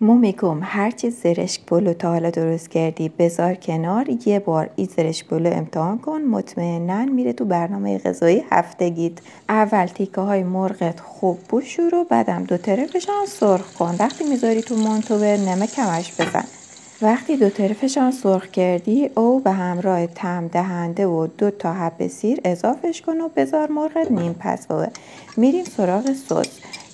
مومیگم هرچی زرشک پلو تا حالا درست کردی بذار کنار، یه بار این زرشک پلو امتحان کن، مطمئناً میره تو برنامه غذایی هفتگیت. اول تیکه های مرغت خوب بشور و بعدم 2 طرفشان سرخ کن. وقتی میذاری تو منتوور نمک کمش بزن. وقتی 2 طرفشان سرخ کردی او به همراه طعم دهنده و 2 تا حب سیر اضافش کن و بذار مرغت نیم پسوه. میریم سراغ سس.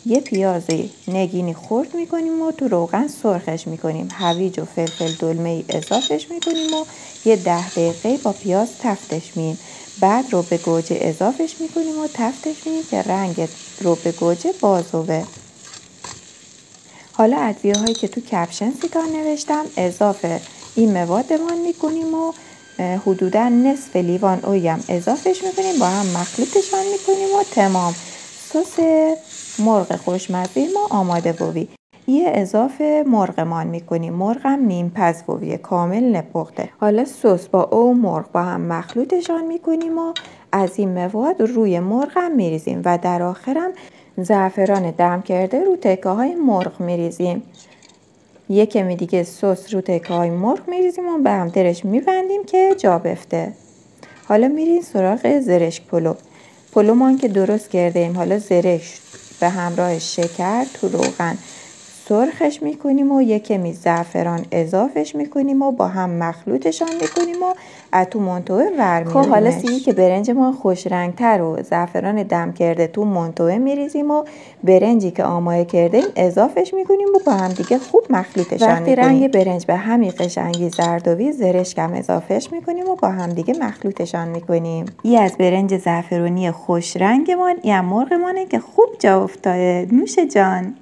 یه پیاز نگینی خرد میکنیم و تو روغن سرخش میکنیم. هویج و فلفل دلمه ای اضافش میکنیم و یه 10 دقیقه با پیاز تفتش می‌کنیم. بعد رو به گوجه اضافش میکنیم و تفتش می‌کنیم که رنگ رو به گوجه بازوه. حالا ادویه هایی که تو کپشن سیتار نوشتم اضافه این موادمان میکنیم و حدودا نصف لیوان اویم اضافش میکنیم، با هم مخلوطشان میکنیم و تمام. سس مرغ خوشمزه ما آماده بوی. یه اضافه مرغمان میکنیم. مرغم نیم پزویه کامل نپخته. حالا سس با او مرغ با هم مخلوطشان میکنیم و از این مواد روی مرغم میریزیم و در آخرم زعفران دم کرده رو تکه های مرغ میریزیم. یه کمی دیگه سس رو تکه های مرغ میریزیم و به هم درش میبندیم که جا بفته. حالا میریم سراغ زرشک پلو. پلومان که درست کرده ایم. حالا زرشک به همراه شکر تو روغن سرخش میکنیم و یک کمی زعفران اضافش میکنیم و با هم مخلوطشان میکنیم و از تو منتوه ورمیاریمش. خب حالا سیبی که برنج ما خوش رنگتر و زعفران دم کرده تو منتوه میریزیم و برنجی که آماده کردیم اضافش میکنیم و با هم دیگه خوب مخلوطشان میکنیم. وقتی رنگ برنج به همین قشنگی زردوی زرشک هم اضافش میکنیم و با هم دیگه مخلوطشان میکنیم. این از برنج زعفرانی خوش رنگمان، این مرغمانه که خوب جا افتاده. نوش جان.